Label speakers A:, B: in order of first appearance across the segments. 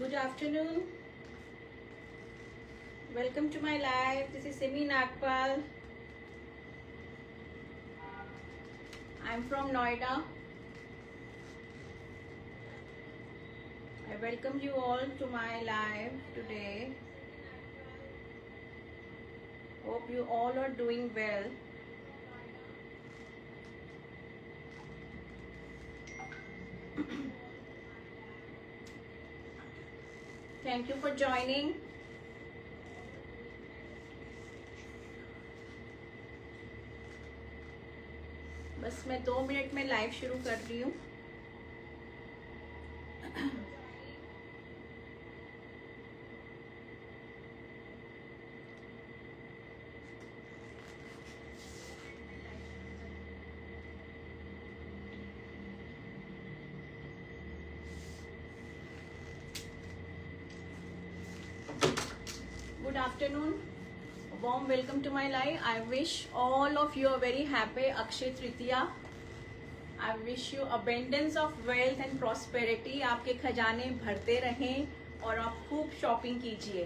A: Good afternoon. Welcome to my live. This is Simi Nagpal. I'm from Noida. I welcome you all to my live today. Hope you all are doing well. Thank you for joining. बस मैं 2 minute में live शुरू कर रही हूँ. Good afternoon. A warm welcome to my live. I wish all of you a very happy Akshay Tritiya. I wish you abundance of wealth and prosperity. आपके खजाने भरते रहें और आप खूब शॉपिंग कीजिए.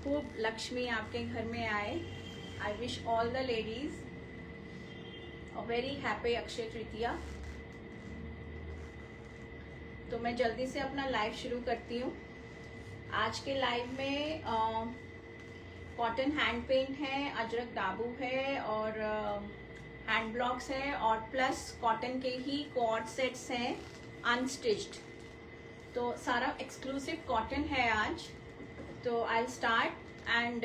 A: खूब लक्ष्मी आपके घर में आए. I wish all the ladies a very happy Akshay Tritiya. तो मैं जल्दी से अपना लाइव शुरू करती हूँ. आज के लाइव में कॉटन हैंड पेंट है, अजरक दाबू है और हैंड ब्लॉक्स है और प्लस कॉटन के ही कॉर्ड सेट्स हैं अनस्टिच्ड. तो सारा एक्सक्लूसिव कॉटन है आज. तो आई स्टार्ट एंड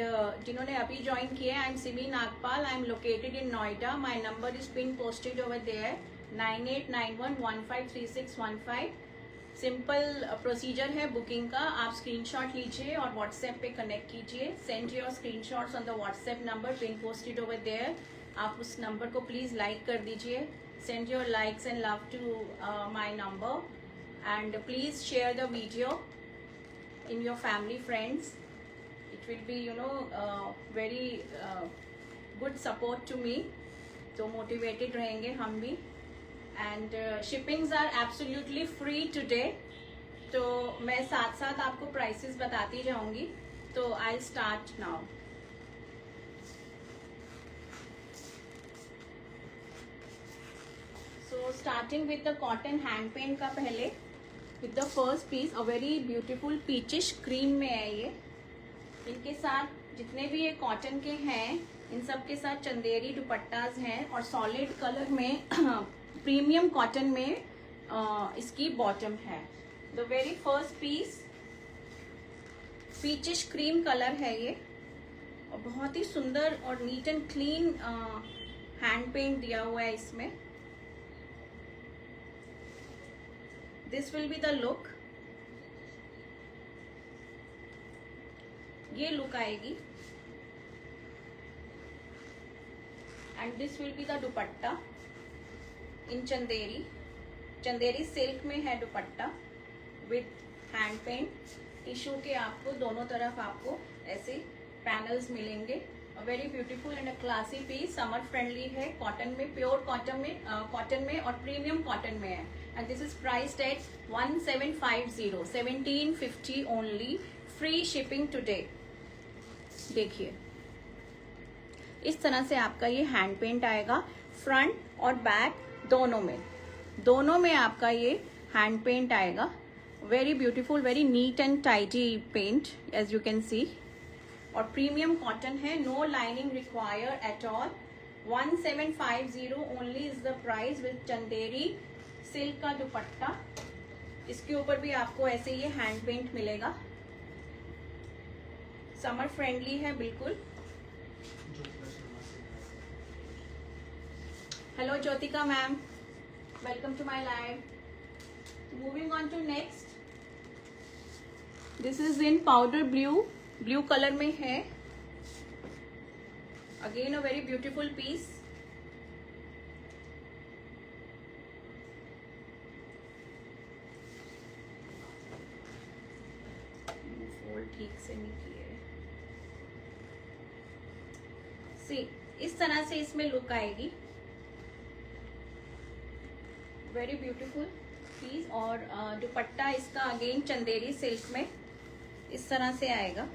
A: जिन्होंने अभी ज्वाइन किया है, I am Simi Nagpal. I am located in Noida. My number is been posted over there 9891153615. Simple procedure है बुकिंग का. आप स्क्रीनशॉट लीजिए और व्हाट्सएप पे कनेक्ट कीजिए. Send your screenshots on the WhatsApp number pin posted over there. आप उस नंबर को प्लीज लाइक कर दीजिए. Send your likes and love to my number and please share the video in your family friends. It will be very good support to me. तो motivated रहेंगे हम भी. And shippings are absolutely free today. तो मैं साथ साथ आपको prices बताती जाऊंगी. तो I start now. So starting with the cotton hand paint का पहले with the first piece. A very beautiful peachish cream में है ये. इनके साथ जितने भी ये कॉटन के हैं इन सब के साथ चंदेरी दुपट्टाज हैं और सॉलिड कलर में प्रीमियम कॉटन में इसकी बॉटम है. The very first piece peachish cream colour है ये और बहुत ही सुंदर और neat and clean hand paint दिया हुआ है इसमें. This will be the look. ये लुक आएगी and this will be the dupatta in Chanderi silk में है dupatta with hand paint. Tissue के आपको दोनों तरफ आपको ऐसे पैनल्स मिलेंगे. Very beautiful and a classy piece. Summer friendly है. कॉटन में, प्योर कॉटन में और प्रीमियम कॉटन में है. And this is priced at 1750 1750 only. Free shipping today. देखिए इस तरह से आपका ये हैंड पेंट आएगा. फ्रंट और बैक दोनों में आपका ये हैंड पेंट आएगा. Very beautiful, very neat and tidy paint as you can see. और प्रीमियम कॉटन है. No lining require at all. 1750 only is the price with Chanderi silk का दुपट्टा. इसके ऊपर भी आपको ऐसे ये हैंड पेंट मिलेगा. समर फ्रेंडली है बिल्कुल. Hello Jyotika ma'am, welcome to my live. Moving on to next. This is in powder blue color में है. Again a very beautiful piece. Fold ठीक से नहीं किए. See, इस तरह से इसमें लुक आएगी. Very beautiful piece. और दुपट्टा इसका अगेन चंदेरी सिल्क में इस तरह से आएगा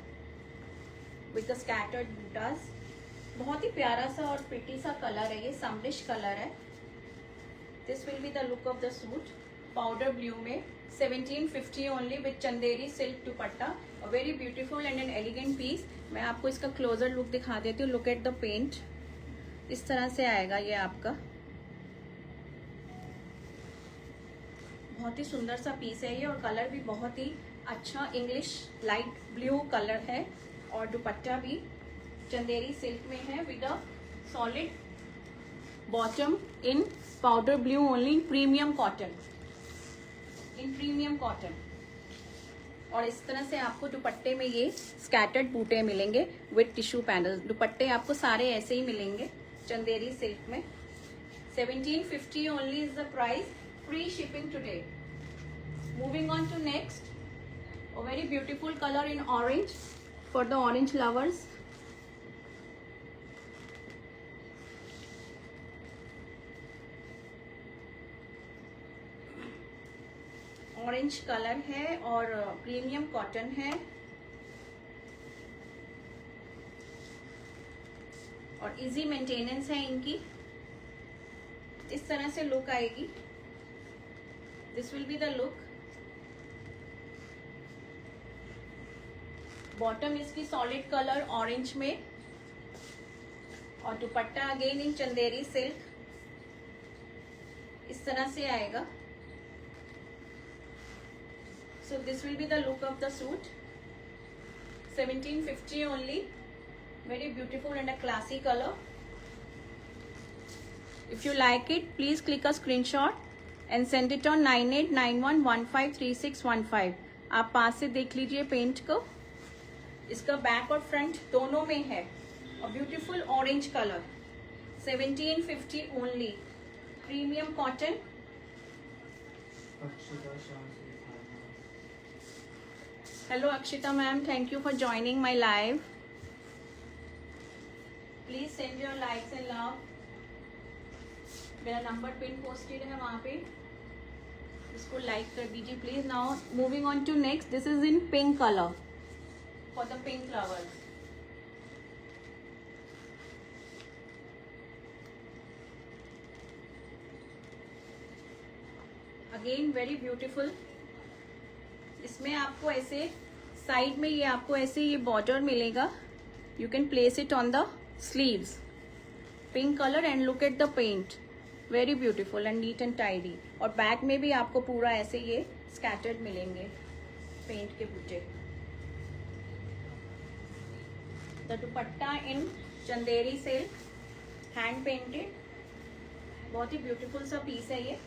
A: विद द स्कैटर्ड बूटास। बहुत ही प्यारा सा और प्रिटी सा कलर है, ये समरिश कलर है। This will be the look of the suit, powder blue में 1750 only with Chanderi silk dupatta. Very beautiful and an elegant piece. मैं आपको इसका क्लोजर लुक दिखा देती हूँ। लुक एट द पेंट, इस तरह से आएगा ये आपका। बहुत ही सुंदर सा पीस है ये, और कलर भी बहुत ही अच्छा इंग्लिश लाइट ब्लू कलर है। और दुपट्टा भी चंदेरी सिल्क में है with a solid bottom in powder blue only in premium cotton, in premium cotton. और इस तरह से आपको दुपट्टे में ये स्कैटर्ड बूटे मिलेंगे विद टिश्यू पैनल। दुपट्टे आपको सारे ऐसे ही मिलेंगे चंदेरी सिल्क में। 1750 only is the price, free shipping today. Moving on to next, a very beautiful color in orange for the orange lovers। Orange colour है और प्रीमियम कॉटन है, और इजी मेंटेनेंस है इनकी। इस तरह से लुक आएगी। This will be the look. Bottom इसकी सॉलिड कलर ऑरेंज में, और दुपट्टा अगेन इन चंदेरी सिल्क इस तरह से आएगा। So this will be the look of the suit, 1750 only, very beautiful and a classy color। If you like it, please click a screenshot and send it on 9891153615। आप पास से देख लीजिए पेंट को। इसका बैक और फ्रंट दोनों में है, और beautiful orange colour, 1750 only, premium cotton. Hello Akshita ma'am, thank you for joining my live. Please send your likes and love. मेरा नंबर पिन पोस्टेड है वहां पे, इसको लाइक कर दीजिए please. Now moving on to next, this is in pink colour for the pink lovers. Again very beautiful. इसमें आपको ऐसे साइड में ये आपको ऐसे ये बॉर्डर मिलेगा। You can place it on the sleeves, pink colour, and look at the paint, very beautiful and neat and tidy. और बैक में भी आपको पूरा ऐसे ये स्कैटर्ड मिलेंगे पेंट के बूटे। The dupatta in Chanderi silk, hand painted, बहुत ही ब्यूटीफुल सा पीस है ये।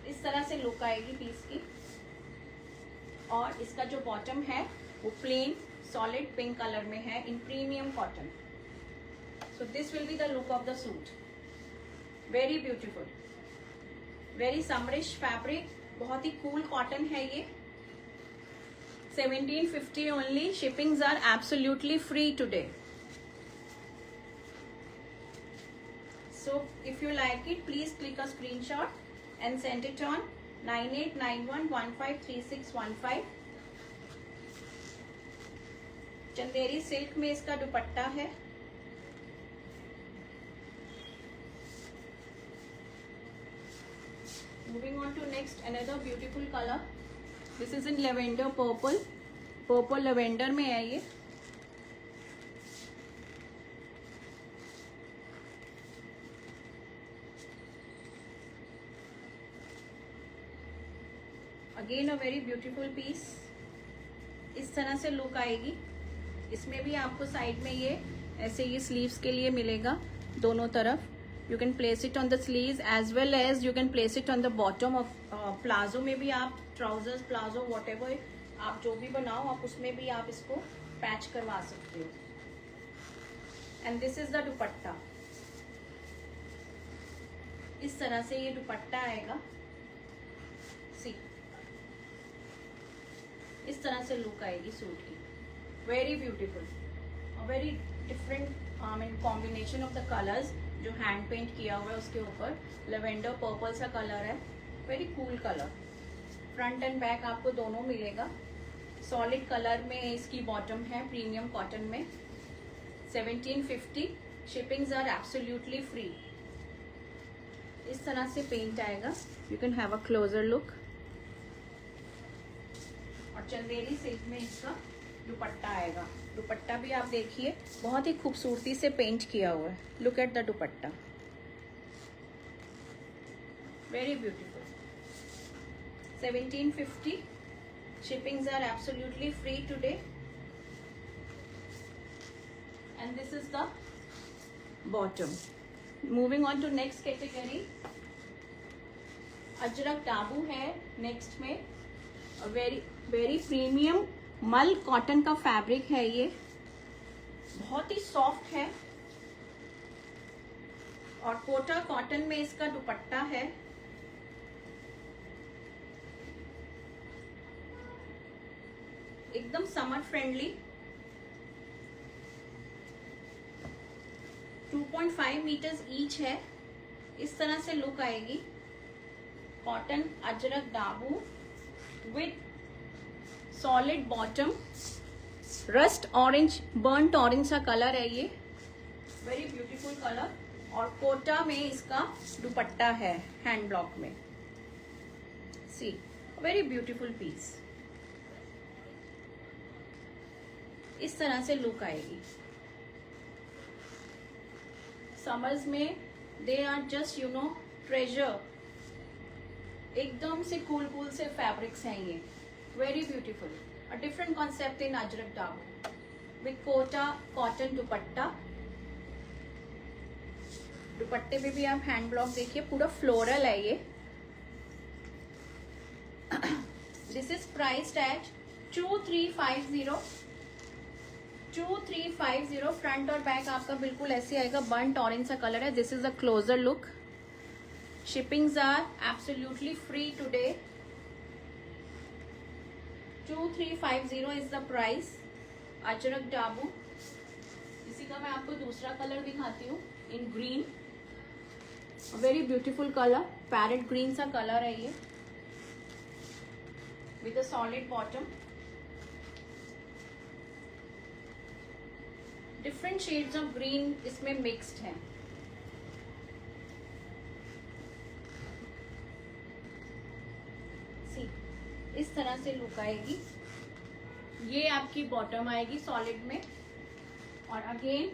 A: इस तरह से लुक आएगी पीस की। और इसका जो बॉटम है वो प्लेन सॉलिड पिंक कलर में है in premium cotton. So this will be the look of the suit, very beautiful, very summerish fabric, बहुत ही कूल कॉटन है ये। 1750 only, shippings are absolutely free today. So if you like it, please click a screenshot and send it on 9891153615। Chanderi silk में इसका दुपट्टा है। Moving on to next, another beautiful color. This is in lavender purple, purple lavender में है ये। Again a very beautiful piece. इस तरह से look आएगी। इसमें भी आपको साइड में ये ऐसे ये स्लीव्स के लिए मिलेगा दोनों तरफ। You can place it on the sleeves as well as you can place it on the bottom of palazzo में भी। आप ट्राउजर्स, प्लाजो, व्हाटएवर आप जो भी बनाओ, आप उसमें भी आप इसको पैच करवा सकते हो। एंड दिस इज द दुपट्टा। इस तरह से ये दुपट्टा आएगा। सी, इस तरह से लुक आएगी सूट की, very beautiful, very different combination of the colours. जो हैंड पेंट किया हुआ है उसके ऊपर लेवेंडर पर्पल सा कलर है, very cool colour. Front and back आपको दोनों मिलेगा। सॉलिड कलर में इसकी बॉटम है, प्रीमियम कॉटन में। 1750। Shippings are absolutely free. इस तरह से पेंट आएगा। You can have a closer look. और चंदेरी सिल्क में इसका दुपट्टा आएगा। दुपट्टा भी आप देखिए, बहुत ही खूबसूरती से पेंट किया हुआ है। Look at the dupatta, very beautiful. 1750. Shippings are absolutely free today. And this is the bottom. Moving on to next category. Ajrak Dabu है नेक्स्ट में। वेरी प्रीमियम मल कॉटन का फैब्रिक है ये, बहुत ही सॉफ्ट है। और कोटा कॉटन में इसका दुपट्टा है। एकदम समर फ्रेंडली। 2.5 मीटर्स ईच है। इस तरह से लुक आएगी। Cotton Ajrak Dabu with solid bottom, rust orange, burnt orange सा कलर है ये, वेरी ब्यूटीफुल कलर। और कोटा में इसका दुपट्टा है हैंड ब्लॉक में। सी, वेरी ब्यूटीफुल पीस। इस तरह से लुक आएगी। समर्स में दे आर जस्ट ट्रेजर। एकदम से कूल से फैब्रिक्स हैं ये, very beautiful. A different concept in Ajrak Dabu with Kota cotton dupatta. दुपट्टे पे भी आप हैंड ब्लॉक देखिए, पूरा फ्लोरल है ये। This is priced at 2350। 2350। Front और बैक आपका बिल्कुल ऐसे आएगा, बर्न्ट ऑरेंज सा कलर है। This is a closer look. Shippings are absolutely free today. 2350 is the price. Ajrak Dabu. इसी का मैं आपको दूसरा कलर दिखाती हूँ in green. Very beautiful colour, parrot green सा कलर है ये with a solid bottom. Different shades of green इसमें मिक्स्ड हैं। सी, इस तरह से लुक आएगी। ये आपकी बॉटम आएगी सॉलिड में। और अगेन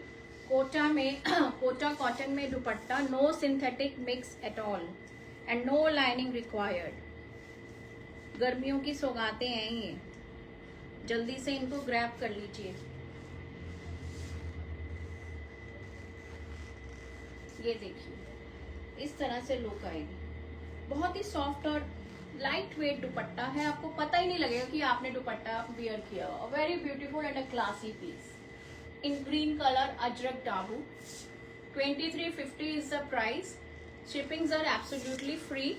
A: कोटा में कोटा कॉटन में dupatta. No synthetic mix at all and no lining required. गर्मियों की सौगातें हैं ये, जल्दी से इनको ग्रैब कर लीजिए। ये देखिए, इस तरह से लुक आएगी। बहुत ही सॉफ्ट और लाइट वेट दुपट्टा है। आपको पता ही नहीं लगेगा कि आपने दुपट्टा वियर किया हुआ। Very beautiful and a classy piece in green colour Ajrak Dabu. 2350 is the price. Shippings are absolutely free.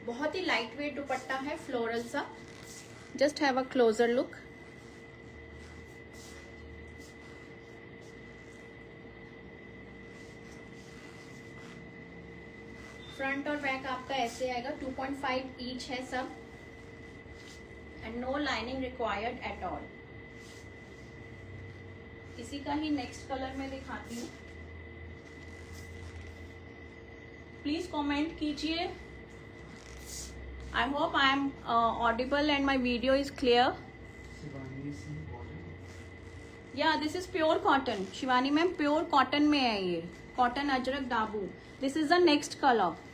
A: बहुत ही लाइट वेट दुपट्टा है, फ्लोरल सा। Just have a closer look. Front और बैक आपका ऐसे आएगा। 2.5 ईच है सब and no lining required at all. इसी का ही नेक्स्ट कलर में दिखाती हूँ। प्लीज कमेंट कीजिए। I hope I am audible and my video is clear. या this is pure cotton. Shivani ma'am, pure cotton में है ये, cotton Ajrak Dabu. This is the next colour.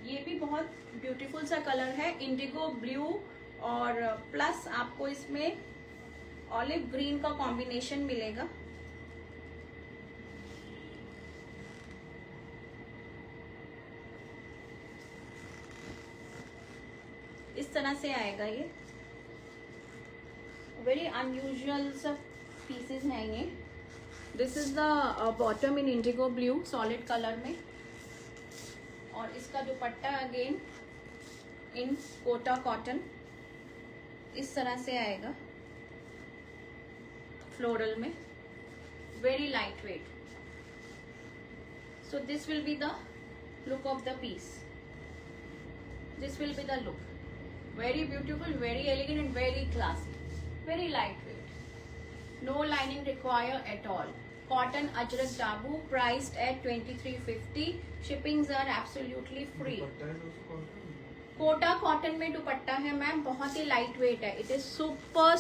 A: ये भी बहुत ब्यूटीफुल सा कलर है, इंडिगो ब्लू और प्लस आपको इसमें ऑलिव ग्रीन का कॉम्बिनेशन मिलेगा। इस तरह से आएगा ये। वेरी अनयूजुअल सा पीसेस हैं ये। This is the bottom in indigo blue solid colour में। और इसका dupatta again in Kota cotton. इस तरह से आएगा। फ्लोरल में, very light weight. So this will be the look of the piece. This will be the look. Very beautiful, very elegant and very classy. Very lightweight. No lining required at all. Cotton Ajrak Dabu priced at 2350. Shippings are absolutely free. Kota cotton में दुपट्टा है ma'am, बहुत ही light weight है. It is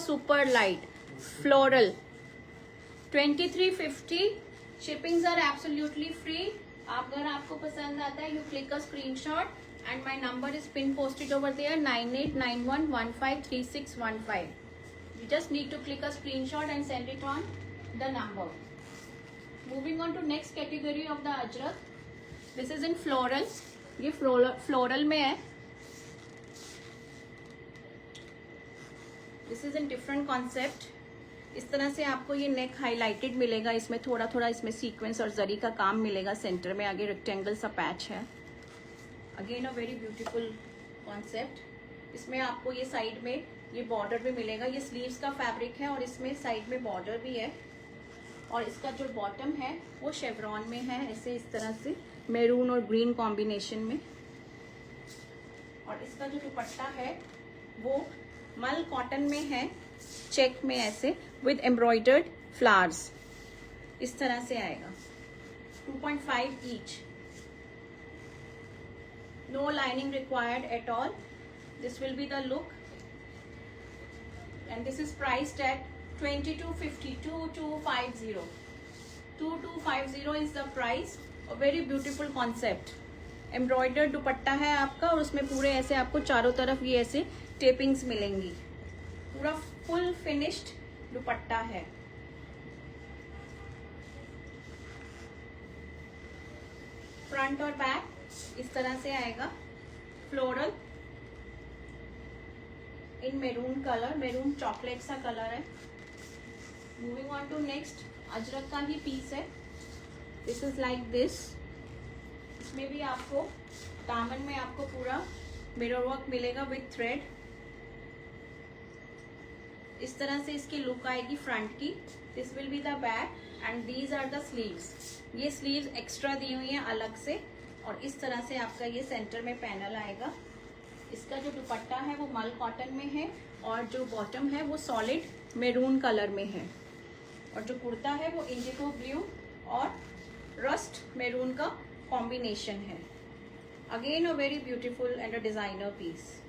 A: super light floral. 2350. Shippings are absolutely free. आप अगर आपको पसंद आता है, you click a screenshot and my number is pin posted over there 9891153615. You just need to click a screenshot and send it on the number. Moving on to next category of the Ajrak. This is in floral. ये floral में है. This is in different concept. इस तरह से आपको ये नेक highlighted मिलेगा. इसमें थोड़ा थोड़ा इसमें सीक्वेंस और जरी का काम मिलेगा. सेंटर में आगे रेक्टेंगल सा पैच है. Again a very beautiful concept. इसमें आपको ये साइड में ये बॉर्डर भी मिलेगा. ये स्लीव्स का फैब्रिक है और इसमें साइड में बॉर्डर भी है. और इसका जो बॉटम है वो शेवरॉन में है, ऐसे इस तरह से मैरून और ग्रीन कॉम्बिनेशन में. और इसका जो दुपट्टा है वो मल कॉटन में है, चेक में ऐसे विद एम्ब्रॉयडर्ड फ्लावर्स. इस तरह से आएगा. 2.5 each. No lining required at all. This will be the look and this is priced at 2250. 2250. 2250 is the price. A very beautiful concept. Embroidered dupatta है आपका और उसमें पूरे ऐसे आपको चारों तरफ ये ऐसे टेपिंग्स मिलेंगी. पूरा फुल फिनिश्ड दुपट्टा है. फ्रंट और बैक इस तरह से आएगा. Floral in maroon colour, maroon chocolate सा कलर है. Moving on to next. Ajrak का ही पीस है. This is like this. इसमें भी आपको दामन में आपको पूरा मिरर वर्क मिलेगा विथ थ्रेड. इस तरह से इसकी लुक आएगी फ्रंट की. This will be the back and these are the sleeves. ये स्लीव्स एक्स्ट्रा दी हुई हैं अलग से. और इस तरह से आपका ये सेंटर में पैनल आएगा. इसका जो दुपट्टा है वो मल कॉटन में है और जो बॉटम है वो सॉलिड मैरून कलर में है. और जो कुर्ता है वो इंडिगो ब्लू और रस्ट मैरून का कॉम्बिनेशन है. Again a very beautiful and a designer piece.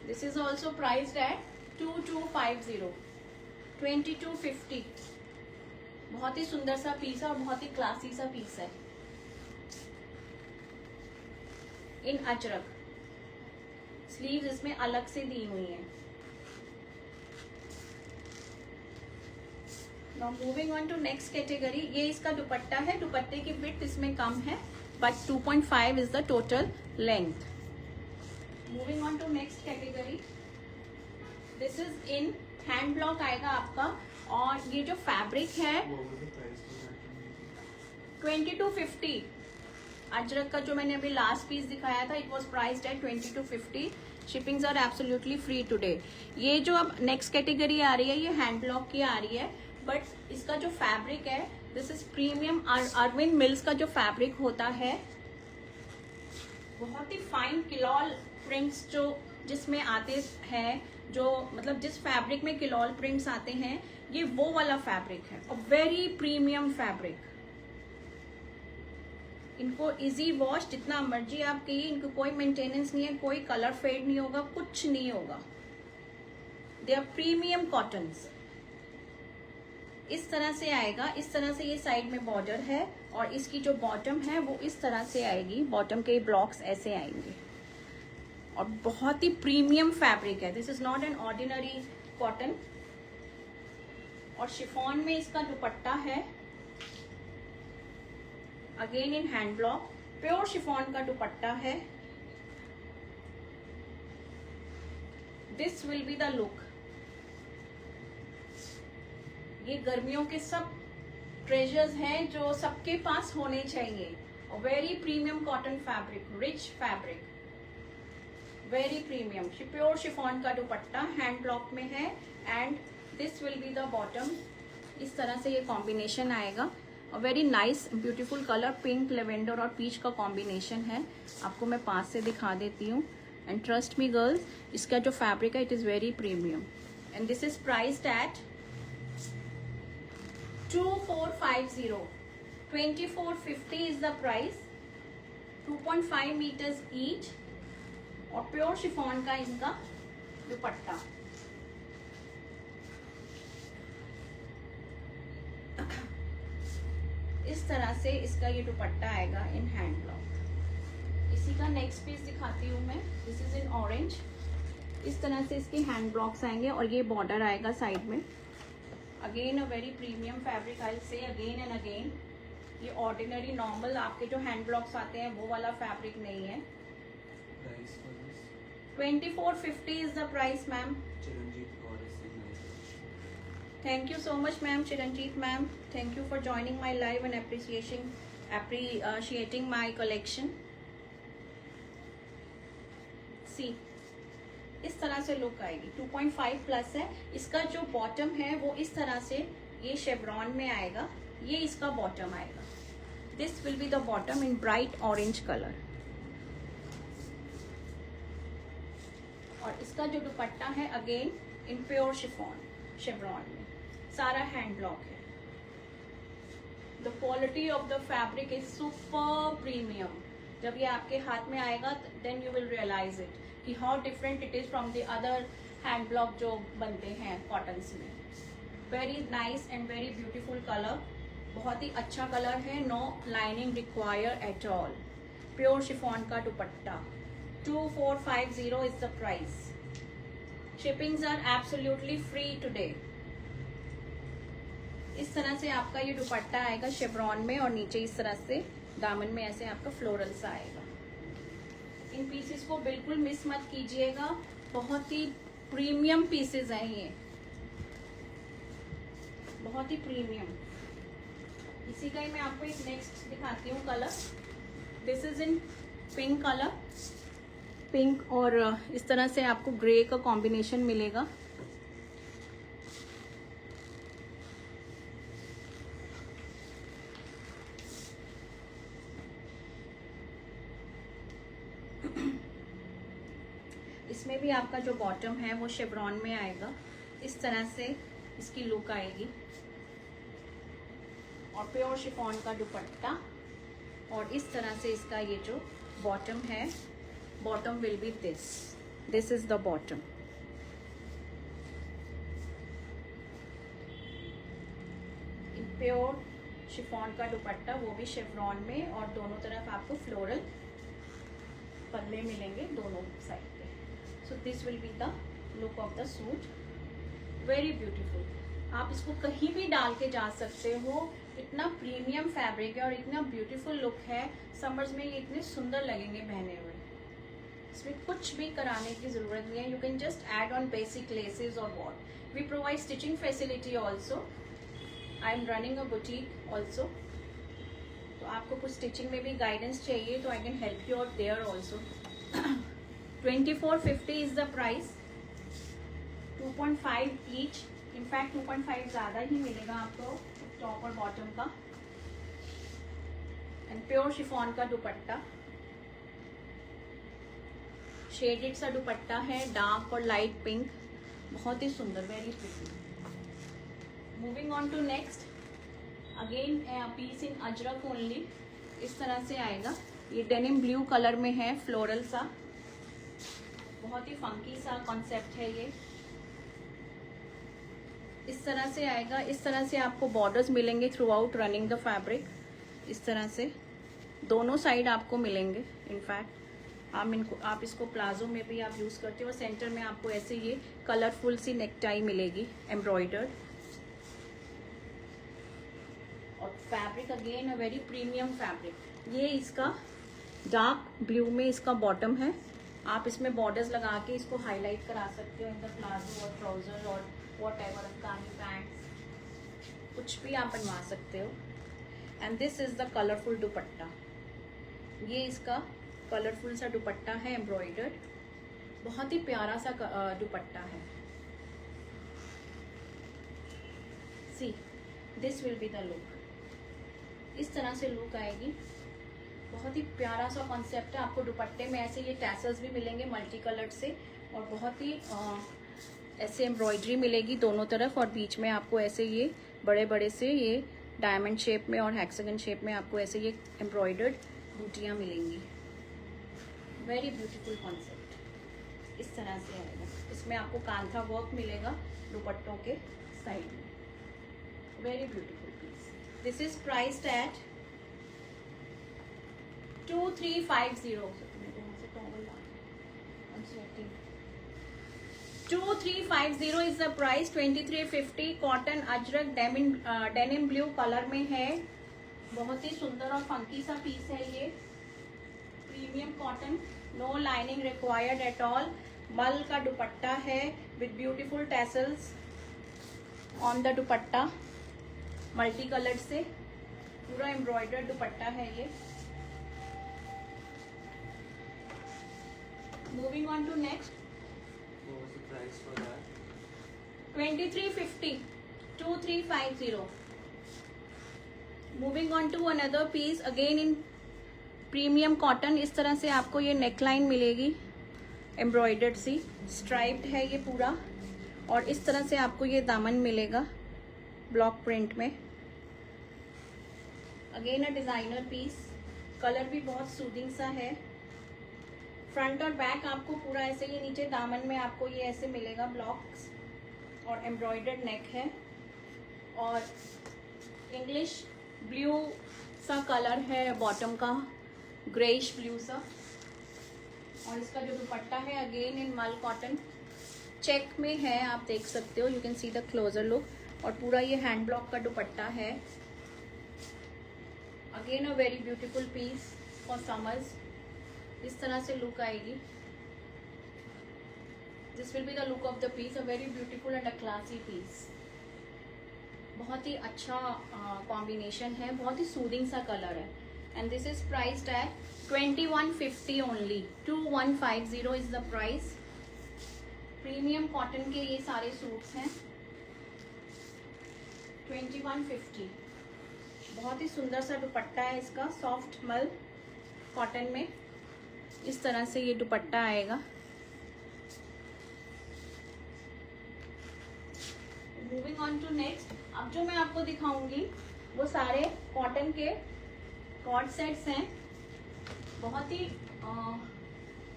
A: This is also priced at 2250. 2250. बहुत ही सुंदर सा पीस है और बहुत ही क्लासी सा पीस है. इन अजरक. स्लीव्स इसमें अलग से दी हुई हैं. Now moving on to next category. ये इसका दुपट्टा है. दुपट्टे की विड्थ इसमें कम है but 2.5 is the total length. Moving on to next category. This is in hand block आएगा आपका. और ये जो फैब्रिक है 2250. अजरक का जो मैंने अभी लास्ट पीस दिखाया था, it was priced at 2250. Shippings are absolutely free today. ये जो अब नेक्स्ट कैटेगरी आ रही है ये हैंड ब्लॉक की आ रही है. बट इसका जो फैब्रिक है this is premium Arvind Mills का जो फैब्रिक होता है. बहुत ही फाइन किलॉल प्रिंट्स जो जिसमें आते हैं, जो मतलब जिस फैब्रिक में किलॉल प्रिंट्स आते हैं, ये वो वाला फैब्रिक है. और वेरी प्रीमियम फैब्रिक. इनको इजी वॉश जितना मर्जी आप कहिए, इनको कोई मेंटेनेंस नहीं है, कोई कलर फेड नहीं होगा, कुछ नहीं होगा. They are premium cottons. इस तरह से आएगा. इस तरह से ये साइड में बॉर्डर है और इसकी जो बॉटम है वो इस तरह से आएगी. बॉटम के ब्लॉक्स ऐसे आएंगे और बहुत ही प्रीमियम फैब्रिक है. This is not an ordinary cotton. और शिफॉन में इसका दुपट्टा है. Again in hand block. Pure chiffon का दुपट्टा है. This will be the look. ये गर्मियों के सब ट्रेजर्स हैं जो सबके पास होने चाहिए. Very premium cotton fabric, rich fabric. Very premium pure chiffon का दुपट्टा हैंड ब्लॉक में है and this will be the bottom. इस तरह से ये कॉम्बिनेशन आएगा और very nice beautiful colour, pink, lavender और पीच का कॉम्बिनेशन है। आपको मैं पास से दिखा देती हूँ एंड ट्रस्ट मी गर्ल्स, इसका जो फैब्रिक है it is very premium and this is priced at 2450। 2450 is the price. 2.5 metres each और प्योर शिफॉन का इनका दुपट्टा। इस तरह से इसका ये दुपट्टा आएगा इन हैंड ब्लॉक। इसी का नेक्स्ट पीस दिखाती हूँ मैं। This is in orange. इस तरह से इसके हैंड ब्लॉक्स आएंगे और ये बॉर्डर आएगा साइड में। Again a very premium fabric, I say again and again. ये ऑर्डिनरी नॉर्मल आपके जो हैंड ब्लॉक्स आते हैं वो वाला फैब्रिक नहीं है। 2450 is the price, ma'am. Thank you so much, ma'am. Chiranjeet, ma'am. Thank you for joining my live and appreciating my collection. See, इस तरह से लुक आएगी। 2.5 प्लस है। इसका जो बॉटम है वो इस तरह से ये शेवरॉन में आएगा। ये इसका बॉटम आएगा। This will be the bottom in bright orange color. और इसका जो दुपट्टा है again in pure chiffon chevron में, सारा हैंड ब्लॉक है। The quality of the fabric is super premium. जब ये आपके हाथ में आएगा then you will realise it कि how different it is from the other hand block जो बनते हैं कॉटन्स में। Very nice and very beautiful colour, बहुत ही अच्छा कलर है। No lining require at all. Pure chiffon का dupatta. 2450 is the price. Shippings are absolutely free today. इस तरह से आपका ये दुपट्टा आएगा शेवरॉन में और नीचे इस तरह से दामन में ऐसे आपका फ्लोरल सा आएगा। इन पीसेस को बिल्कुल मिस मत कीजिएगा, बहुत ही प्रीमियम पीसेस हैं ये, बहुत ही प्रीमियम। इसी का ही मैं आपको एक नेक्स्ट दिखाती हूँ colour. This is in pink colour. Pink और इस तरह से आपको ग्रे का कॉम्बिनेशन मिलेगा। इसमें भी आपका जो बॉटम है वो शेवरॉन में आएगा। इस तरह से इसकी लुक आएगी और प्योर शिफॉन का दुपट्टा और इस तरह से इसका ये जो बॉटम है, bottom will be this is the bottom। Pure chiffon का दुपट्टा, वो भी शेवरॉन में और दोनों तरफ आपको फ्लोरल पल्ले मिलेंगे दोनों साइड पे। सो this will be the look of the suit. Very beautiful. आप इसको कहीं भी डाल के जा सकते हो, इतना प्रीमियम फैब्रिक है और इतना ब्यूटीफुल लुक है। समर्स में ये इतने सुंदर लगेंगे पहने हुए। इसमें कुछ भी कराने की जरूरत नहीं है। You can just add on basic laces और what. We provide stitching facility also. I am running a boutique also, तो आपको कुछ स्टिचिंग में भी गाइडेंस चाहिए तो I can help you out there also. 2450 is the price. 2.5 each. In fact 2.5 ज्यादा ही मिलेगा आपको टॉप और बॉटम का। एंड प्योर शिफॉन का दुपट्टा, शेडेड सा दुपट्टा है, डार्क और लाइट पिंक, बहुत ही सुंदर, very pretty. Moving on to next, again piece in Ajrak only. इस तरह से आएगा। ये डेनिम ब्लू कलर में है, फ्लोरल सा, बहुत ही फंकी सा कॉन्सेप्ट है ये। इस तरह से आएगा। इस तरह से आपको बॉर्डर्स मिलेंगे through out running the fabric. इस तरह से दोनों साइड आपको मिलेंगे। इनफैक्ट आप इसको प्लाजो में भी आप यूज करते हो। सेंटर में आपको ऐसे ये कलरफुल सी नेकटाई मिलेगी एम्ब्रॉयडर्ड। और fabric again a very premium fabric. ये इसका डार्क ब्लू में इसका बॉटम है। आप इसमें बॉर्डर्स लगा के इसको हाईलाइट करा सकते हो इन द प्लाजो और ट्राउजर और वॉट एवर, अफगानी पैंट्स, कुछ भी आप बनवा सकते हो। And this is the colourful दुपट्टा। ये इसका कलरफुल सा दुपट्टा है एम्ब्रॉयडर्ड। बहुत ही प्यारा सा दुपट्टा है। See this will be the look. इस तरह से लुक आएगी। बहुत ही प्यारा सा कॉन्सेप्ट है। आपको दुपट्टे में ऐसे ये टैसल्स भी मिलेंगे मल्टी कलर्ड से, और बहुत ही ऐसे एम्ब्रॉयडरी मिलेगी दोनों तरफ, और बीच में आपको ऐसे ये बड़े बड़े से ये डायमंड शेप में और हेक्सागन शेप में आपको ऐसे ये एम्ब्रॉयडर्ड बूटियाँ मिलेंगी। Very beautiful concept. इस तरह से आएगा। इसमें आपको कांथा वर्क मिलेगा दुपट्टों के साइड में। Very beautiful piece. This is priced at 2350। 2350 is the price. 2350 cotton Ajrak denim blue colour में है। बहुत ही सुंदर और फंकी सा पीस है ये। Premium cotton, no lining required at all. Mul का दुपट्टा है with beautiful tassels on the dupatta, multi colour से पूरा एम्ब्रॉयडर्ड दुपट्टा है ये। Moving on to next. 2350, 2350. Moving on to another piece again in premium cotton. इस तरह से आपको ये नेकलाइन मिलेगी एम्ब्रॉयडर्ड सी, स्ट्राइप्ड है ये पूरा, और इस तरह से आपको ये दामन मिलेगा ब्लॉक प्रिंट में। Again a designer piece. Colour भी बहुत सूदिंग सा है। फ्रंट और बैक आपको पूरा ऐसे ही नीचे दामन में आपको ये ऐसे मिलेगा ब्लॉक्स, और एम्ब्रॉयडर्ड नेक है, और इंग्लिश ब्लू सा कलर है बॉटम का, ग्रेइश ब्लू सा। और इसका जो दुपट्टा है अगेन इन मल कॉटन, चेक में है, आप देख सकते हो। You can see the closer look. और पूरा ये हैंड ब्लॉक का दुपट्टा है। Again a very beautiful piece for summers. इस तरह से लुक आएगी। This will be the look of the piece. A very beautiful and a classy piece. बहुत ही अच्छा कॉम्बिनेशन है, बहुत ही सूदिंग सा कलर है। And this is priced at 2150 only. 2150 is the price. Premium cotton के ये सारे सूट्स हैं। 2150। बहुत ही सुंदर सा दुपट्टा है इसका, सॉफ्ट मल कॉटन में। इस तरह से ये दुपट्टा आएगा। Moving on to next. अब जो मैं आपको दिखाऊंगी वो सारे कॉटन के कॉर्ड सेट्स हैं। बहुत ही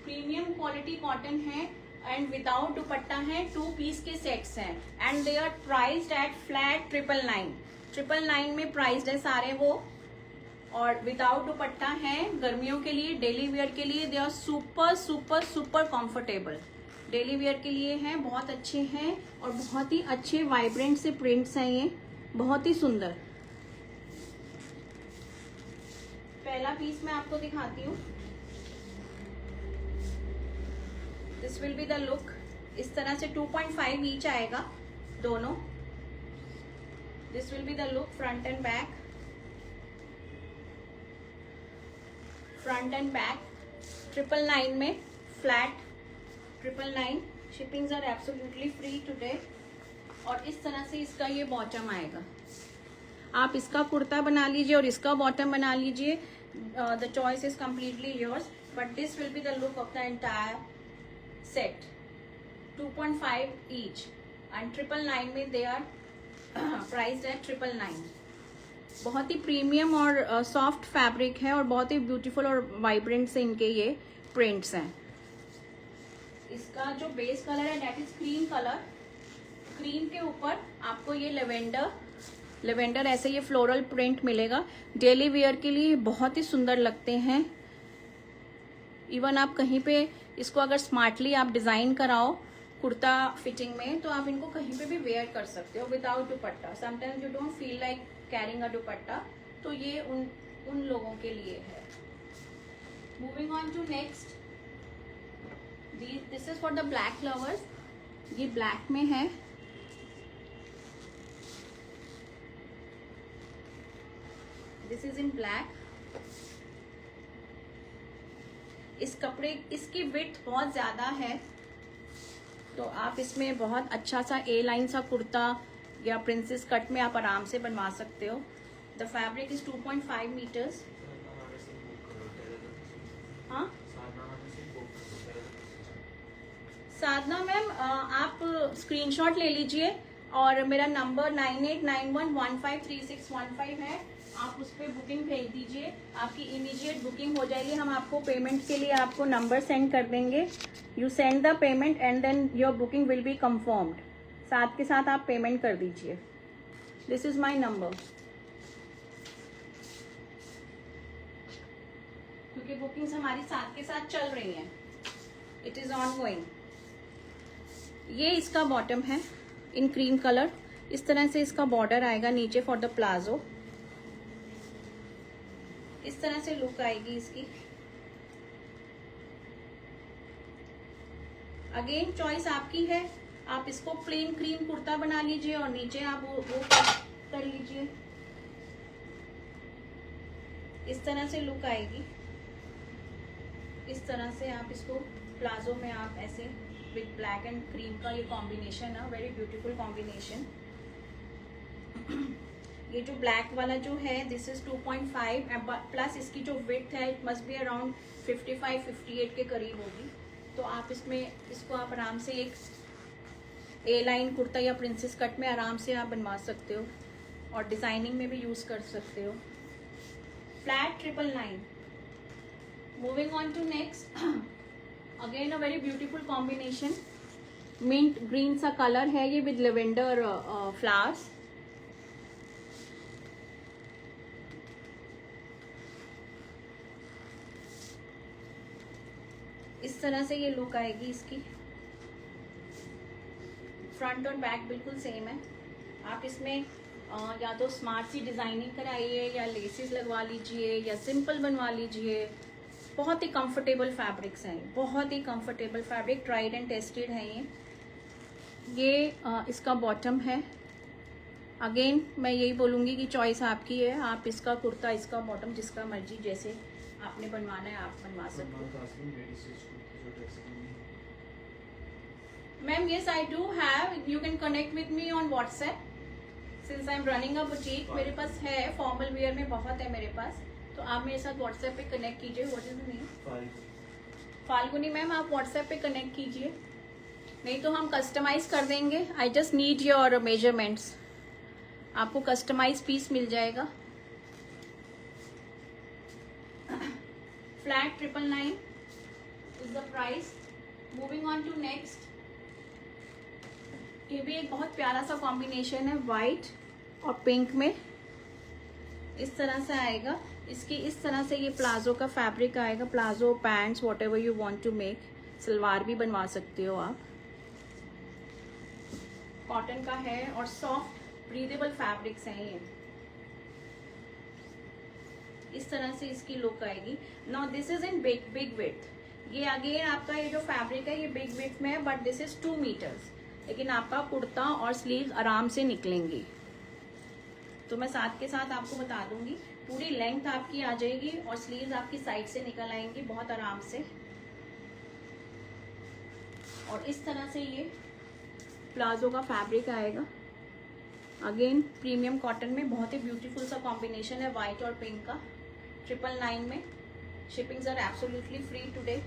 A: प्रीमियम क्वालिटी कॉटन है, एंड विदाउट दुपट्टा है। 2 पीस के सेट्स हैं, and they are priced at flat 999। 999 में प्राइस्ड है सारे वो, और विदाउट दुपट्टा है। गर्मियों के लिए, डेली वेयर के लिए they are super super super comfortable. Daily wear के लिए हैं, बहुत अच्छे हैं, और बहुत ही अच्छे वाइब्रेंट से प्रिंट्स हैं ये, बहुत ही सुंदर। पहला पीस मैं आपको दिखाती हूँ। This will be the look. इस तरह से 2.5 ईच आएगा दोनों। This will be the look front and back. Front and back 999 में, flat 999। Shippings are absolutely free today. और इस तरह से इसका ये बॉटम आएगा। आप इसका कुर्ता बना लीजिए और इसका बॉटम बना लीजिए। The choice is completely yours, but this will be the look of the entire set. 2.5 each, and 999 में दे आर प्राइस्ड एट 999। बहुत ही प्रीमियम और सॉफ्ट फैब्रिक है, और बहुत ही ब्यूटीफुल और वाइब्रेंट से इनके ये प्रिंट्स हैं। इसका जो बेस कलर है that is cream colour. Cream के ऊपर आपको ये लेवेंडर ऐसे ये फ्लोरल प्रिंट मिलेगा। डेली वेयर के लिए बहुत ही सुंदर लगते हैं। इवन आप कहीं पे इसको अगर स्मार्टली आप डिजाइन कराओ कुर्ता फिटिंग में, तो आप इनको कहीं पे भी वेयर कर सकते हो without dupatta. Sometimes you don't feel like carrying a dupatta, तो ये उन लोगों के लिए है। Moving on to next. This is for the black lovers. ये ब्लैक में है। This is in black. इस कपड़े इसकी विड्थ बहुत ज़्यादा है, तो आप इसमें बहुत अच्छा सा ए लाइन सा कुर्ता या प्रिंसेस कट में आप आराम से बनवा सकते हो। The fabric is 2.5 metres. हाँ साधना मैम, आप स्क्रीनशॉट ले लीजिए और मेरा नंबर 9891153615 है, आप उस पर बुकिंग भेज दीजिए, आपकी इमीडिएट बुकिंग हो जाएगी। हम आपको पेमेंट के लिए आपको नंबर सेंड कर देंगे। You send the payment and then your booking will be confirmed. साथ के साथ आप पेमेंट कर दीजिए। दिस इज माई नंबर, क्योंकि बुकिंग्स हमारी साथ के साथ चल रही हैं, इट इज ऑन गोइंग। ये इसका बॉटम है इन क्रीम कलर, इस तरह से इसका बॉर्डर आएगा नीचे फॉर द प्लाजो। इस तरह से लुक आएगी इसकी। अगेन चॉइस आपकी है, आप इसको प्लेन क्रीम कुर्ता बना लीजिए और नीचे आप वो कर लीजिए। इस तरह से लुक आएगी। इस तरह से आप इसको प्लाजो में आप ऐसे विद ब्लैक एंड क्रीम का ये कॉम्बिनेशन है, वेरी ब्यूटीफुल कॉम्बिनेशन। ये जो ब्लैक वाला जो है दिस इज 2.5 प्लस इसकी जो विड्थ है इट मस्ट बी अराउंड 55-58 के करीब होगी। तो आप इसमें इसको आप आराम से एक ए लाइन कुर्ता या प्रिंसेस कट में आराम से आप बनवा सकते हो और डिजाइनिंग में भी यूज कर सकते हो। Flat 999। Moving on to next, again a very beautiful combination. Mint green सा कलर है ये विद लेवेंडर फ्लावर्स। इस तरह से ये लुक आएगी इसकी। फ्रंट और बैक बिल्कुल सेम है। आप इसमें या तो स्मार्ट सी डिजाइनिंग कराइए या लेसेस लगवा लीजिए या सिंपल बनवा लीजिए। बहुत ही कंफर्टेबल फैब्रिक्स हैं, बहुत ही comfortable fabric, tried and tested है ये इसका बॉटम है। अगेन मैं यही बोलूँगी कि चॉइस आपकी है, आप इसका कुर्ता इसका बॉटम जिसका मर्जी जैसे आपने बनवाना है आप बनवा सकते हो। Ma'am yes I do have, you can connect with me on WhatsApp since I am running a boutique. मेरे पास है फॉर्मल वेयर में बहुत है मेरे पास, तो आप मेरे साथ व्हाट्सएप पे कनेक्ट कीजिए। What is the name? Falguni ma'am, आप व्हाट्सएप पे कनेक्ट कीजिए, नहीं तो हम कस्टमाइज कर देंगे। I just need your measurements, आपको कस्टमाइज पीस मिल जाएगा। Flat 999 is the price. Moving on to next, ये भी एक बहुत प्यारा सा कॉम्बिनेशन है, वाइट और पिंक में। इस तरह से आएगा इसकी, इस तरह से ये प्लाजो का फैब्रिक आएगा, palazzo pants whatever you want to make. Salwar भी बनवा सकते हो आप। कॉटन का है और सॉफ्ट ब्रीदेबल फैब्रिक्स हैं ये। इस तरह से इसकी लुक आएगी। Now this is in big width. ये अगेन आपका ये जो फैब्रिक है ये बिग विड्थ में है, बट दिस इज 2 मीटर्स, लेकिन आपका कुर्ता और स्लीव आराम से निकलेंगी। तो मैं साथ के साथ आपको बता दूंगी, पूरी लेंथ आपकी आ जाएगी और स्लीव्स आपकी साइड से निकल आएंगी बहुत आराम से। और इस तरह से ये प्लाजो का फैब्रिक आएगा। अगेन प्रीमियम कॉटन में बहुत ही ब्यूटीफुल सा कॉम्बिनेशन है, व्हाइट और पिंक का। 999 में। Shippings are absolutely free today.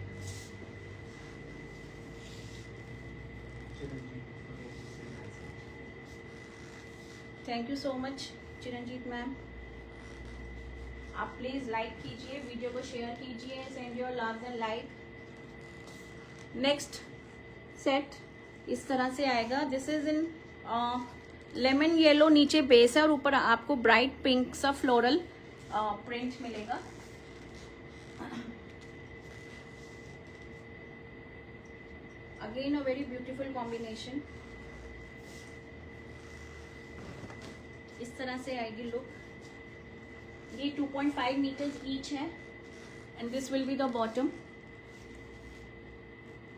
A: Thank you so much Chiranjit ma'am. आप प्लीज लाइक कीजिए, वीडियो को शेयर कीजिए, send your love and like. Next set इस तरह से आएगा। This is in lemon yellow, नीचे बेस है और ऊपर आपको ब्राइट पिंक सा फ्लोरल प्रिंट मिलेगा। Again a very beautiful combination. इस तरह से आएगी लुक। ये 2.5 मीटर्स ईच है and this will be the bottom.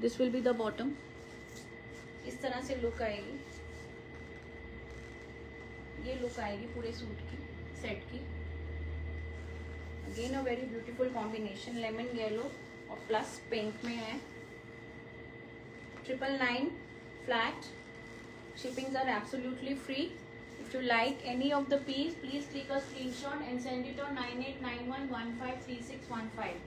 A: This will be the bottom. इस तरह से लुक आएगी। ये लुक आएगी पूरे सूट की, सेट की। Again a very beautiful combination, lemon yellow और प्लस पिंक में है। 999 flat, shippings are absolutely free. If you like any of the piece, please click a screenshot and send it on 9891153615.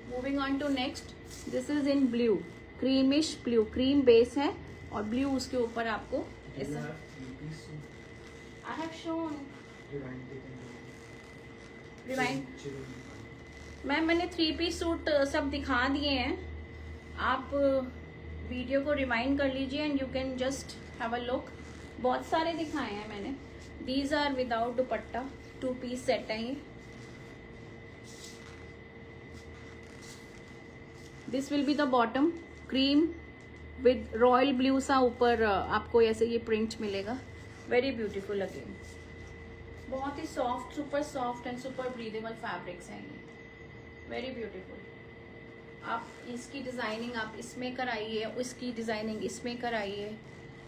A: Moving on to next, this is in blue, creamish blue, cream base है और blue उसके ऊपर आपको ऐसा। I have shown. Rewind. मैंने 3-piece suit सब दिखा दिए हैं, आप वीडियो को रिवाइंड कर लीजिए and you can just have a look. बहुत सारे दिखाए हैं मैंने। These are without dupatta, 2-piece set है ये। This will be the bottom, cream with royal blue सा ऊपर आपको ऐसे ये प्रिंट मिलेगा। वेरी ब्यूटीफुल अगेन, बहुत ही soft, super soft and super breathable fabrics हैं ये। Very beautiful. आप इसकी डिज़ाइनिंग आप इसमें कराइए, उसकी डिज़ाइनिंग इसमें कराइए,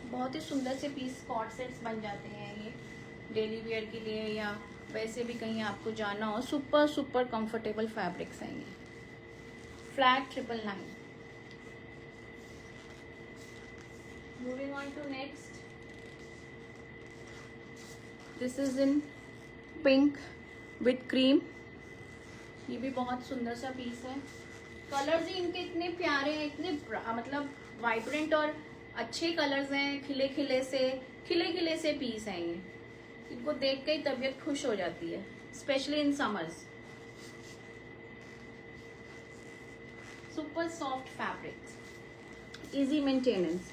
A: बहुत ही सुंदर से पीस कॉट सेट्स बन जाते हैं ये डेली वेयर के लिए, या वैसे भी कहीं आपको जाना हो। सुपर सुपर कंफर्टेबल फैब्रिक्स हैं ये। Flat 999। Moving on to next, this is in pink with cream. ये भी बहुत सुंदर सा पीस है। कलर्स ही इनके इतने प्यारे हैं, इतने मतलब वाइब्रेंट और अच्छे कलर्स हैं। खिले खिले से पीस हैं ये। इनको देख के ही तबीयत खुश हो जाती है, specially in summers. Super soft fabrics, easy maintenance.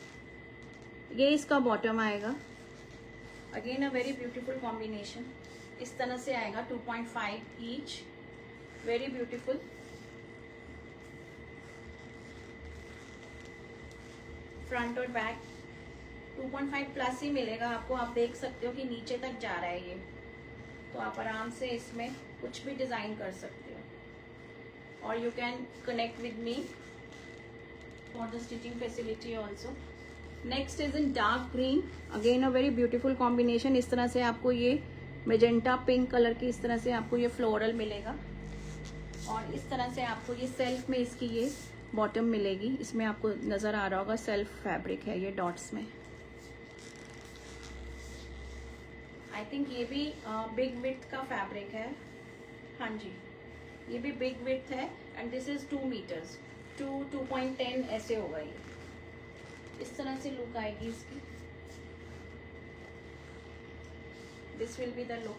A: ये इसका बॉटम आएगा। Again a very beautiful combination. इस तरह से आएगा, 2.5 ईच। Very beautiful. फ्रंट और बैक 2.5 प्लस ही मिलेगा आपको। आप देख सकते हो कि नीचे तक जा रहा है ये, तो आप आराम से इसमें कुछ भी डिजाइन कर सकते हो। और you can connect with me for the stitching facility also. Next is in dark green, again a very beautiful combination. इस तरह से आपको ये मेजेंटा पिंक कलर की इस तरह से आपको ये फ्लोरल मिलेगा, और इस तरह से आपको ये सेल्फ में इसकी ये बॉटम मिलेगी। इसमें आपको नजर आ रहा होगा सेल्फ फैब्रिक है ये डॉट्स में। आई थिंक ये भी बिग विड्थ का फैब्रिक है। हाँ जी, ये भी बिग विड्थ है एंड दिस इज 2 मीटर्स, 2.10 ऐसे होगा ये। इस तरह से लुक आएगी इसकी। This will be the look.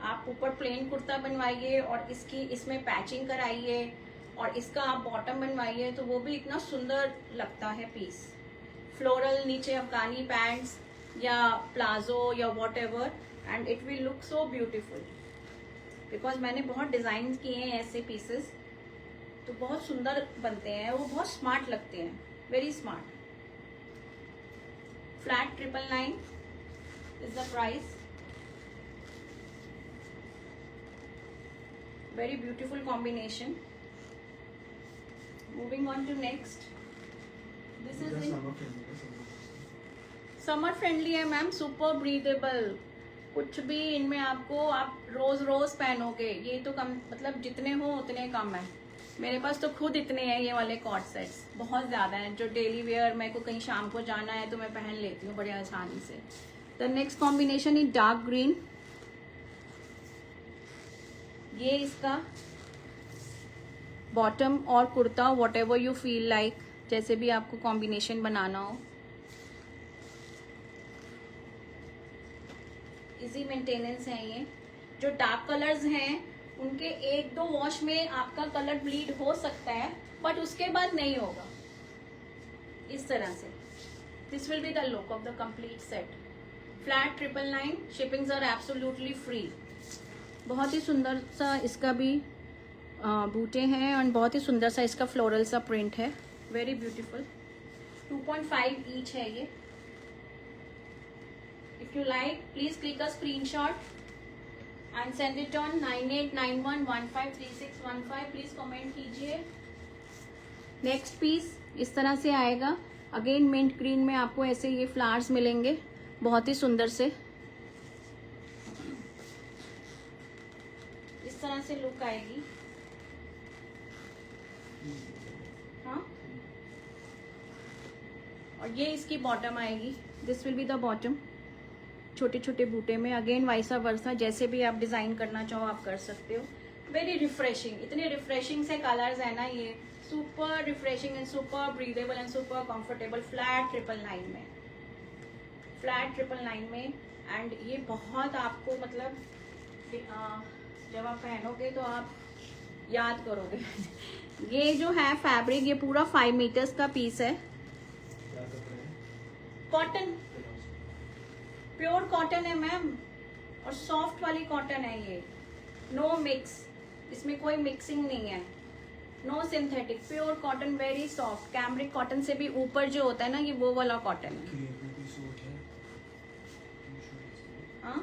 A: आप ऊपर प्लेन कुर्ता बनवाइए और इसकी इसमें पैचिंग कराइए और इसका आप बॉटम बनवाइए, तो वो भी इतना सुंदर लगता है पीस। फ्लोरल नीचे अफगानी पैंट्स या प्लाजो या what ever, and it will look so beautiful. Because मैंने बहुत डिजाइन किए हैं ऐसे पीसेस, तो बहुत सुंदर बनते हैं, वो बहुत स्मार्ट लगते हैं, very smart. Flat 999 is the price. Very beautiful combination. Moving on to next, this is in summer friendly है मैम, सुपर ब्रीदेबल। कुछ भी इनमें आपको आप रोज पहनोगे। ये तो कम, मतलब जितने हो उतने कम है। मेरे पास तो खुद इतने हैं ये वाले कॉट सेट्स, बहुत ज्यादा हैं, जो डेली वेयर मेरे को कहीं शाम को जाना है तो मैं पहन लेती हूँ बड़े आसानी से। The next combination in dark green. ये इसका बॉटम और kurta, what ever you feel like, जैसे भी आपको कॉम्बिनेशन बनाना हो। इजी मेंटेनेंस है ये। जो डार्क कलर्स हैं उनके 1-2 वॉश में आपका कलर ब्लीड हो सकता है, बट उसके बाद नहीं होगा। इस तरह से this will be the look of the complete set. Flat 999, shippings are absolutely free. बहुत ही सुंदर सा इसका भी बूटे हैं और बहुत ही सुंदर सा इसका फ्लोरल सा प्रिंट है। Very beautiful. 2.5 ईच है ये। If you like please click a screenshot and send it on 9891153615। Please comment कीजिए। नेक्स्ट पीस इस तरह से आएगा। अगेन मिंट ग्रीन में आपको ऐसे ये फ्लावर्स मिलेंगे, बहुत ही सुंदर से। इस तरह से लुक आएगी। और ये इसकी बॉटम आएगी, this will be the bottom, छोटे छोटे बूटे में। अगेन वाइसा वर्सा, जैसे भी आप डिजाइन करना चाहो आप कर सकते हो। वेरी रिफ्रेशिंग, इतने रिफ्रेशिंग से कलर्स है ना ये, super refreshing and super breathable and super comfortable. Flat 999 में, फ्लैट 999 में। एंड ये बहुत आपको मतलब जब आप पहनोगे तो आप याद करोगे। ये जो है फैब्रिक, ये पूरा 5 मीटर्स का पीस है। कॉटन, प्योर कॉटन है मैम, और सॉफ्ट वाली कॉटन है ये। नो मिक्स, इसमें कोई मिक्सिंग नहीं है, no synthetic, pure cotton, very soft. Cambric cotton से भी ऊपर जो होता है ना, ये वो वाला कॉटन है। हाँ,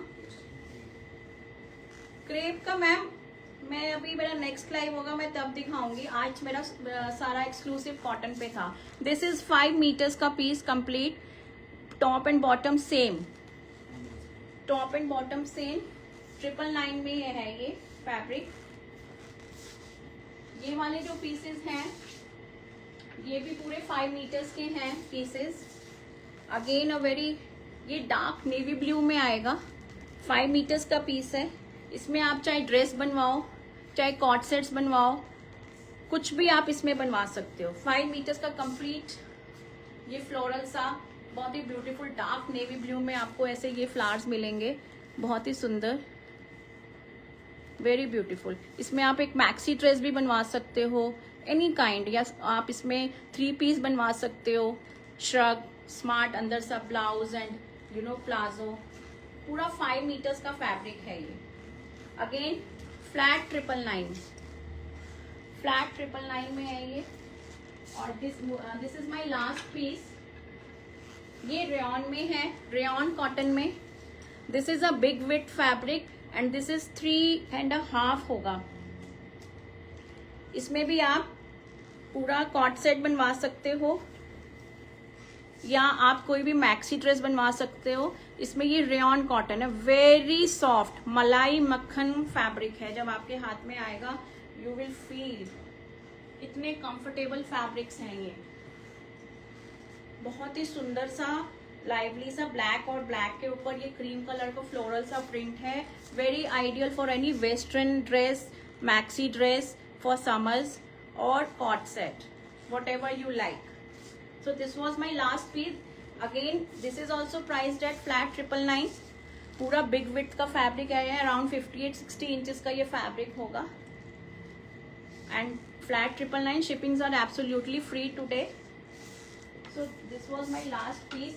A: क्रेप का मैम मैं अभी, मेरा नेक्स्ट लाइव होगा मैं तब दिखाऊंगी, आज मेरा सारा एक्सक्लूसिव कॉटन पे था। दिस इज 5 मीटर्स का piece complete, top and bottom same, top and bottom same. 999 में ये है ये फैब्रिक। ये वाले जो पीसेस हैं ये भी पूरे 5 मीटर्स के हैं पीसेस। अगेन अ वेरी, ये डार्क नेवी ब्लू में आएगा, 5 मीटर्स का पीस है। इसमें आप चाहे ड्रेस बनवाओ, चाहे कॉट सेट्स बनवाओ, कुछ भी आप इसमें बनवा सकते हो। 5 मीटर्स का कंप्लीट ये फ्लोरल सा, बहुत ही ब्यूटीफुल डार्क नेवी ब्लू में आपको ऐसे ये फ्लावर्स मिलेंगे, बहुत ही सुंदर, वेरी ब्यूटीफुल। इसमें आप एक मैक्सी ड्रेस भी बनवा सकते हो, एनी काइंड, या आप इसमें 3 पीस बनवा सकते हो, श्रग, स्मार्ट, अंदर सब blouse and you know palazzo. पूरा 5 मीटर्स का फैब्रिक है ये। अगेन फ्लैट 999, फ्लैट 999 में है ये। और this is my last piece, ये रेयॉन में है, रेयॉन कॉटन में। This is a big width fabric and this is 3.5 होगा। इसमें भी आप पूरा कॉट सेट बनवा सकते हो, या आप कोई भी मैक्सी ड्रेस बनवा सकते हो। इसमें ये रेयॉन कॉटन है, वेरी सॉफ्ट, मलाई मक्खन फैब्रिक है। जब आपके हाथ में आएगा यू विल फील, इतने कंफर्टेबल फैब्रिक्स हैं ये। बहुत ही सुंदर सा लाइवली सा ब्लैक, और ब्लैक के ऊपर ये क्रीम कलर का फ्लोरल सा प्रिंट है। Very ideal for any western dress, maxi dress, for summers और co-ord set, whatever you like. So this was my last piece. Again this is also priced at flat 999. पूरा big width का fabric है, around 58-60 inches का ये fabric होगा। And flat 999, shippings are absolutely free today. So this was my last piece.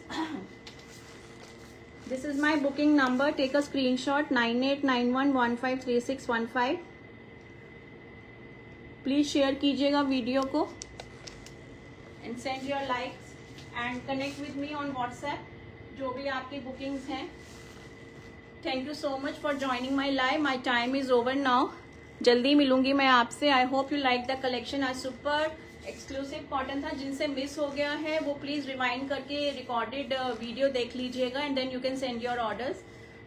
A: This is my booking number, take a screenshot, 9891153615। Please share कीजिएगा video को and send your likes and connect with me on WhatsApp, जो भी आपकी bookings हैं। Thank you so much for joining my live. My time is over now. जल्दी मिलूंगी मैं आपसे। I hope you like the collection. आज super exclusive cotton था, जिनसे मिस हो गया है वो प्लीज रिवाइंड करके रिकॉर्डेड वीडियो देख लीजिएगा and then you can send your orders.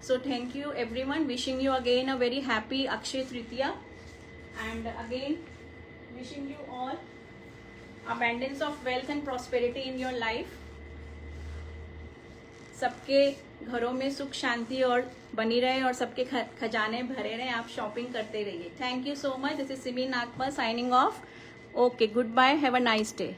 A: So thank you everyone, wishing you again a very happy Akshaya Tritiya, and again wishing you all abundance of wealth and prosperity in your life. सबके घरों में सुख शांति और बनी रहे और सबके खजाने भरे रहे, आप शॉपिंग करते रहिए। Thank you so much. This is Simi Nagpal signing off. Okay, good bye, have a nice day.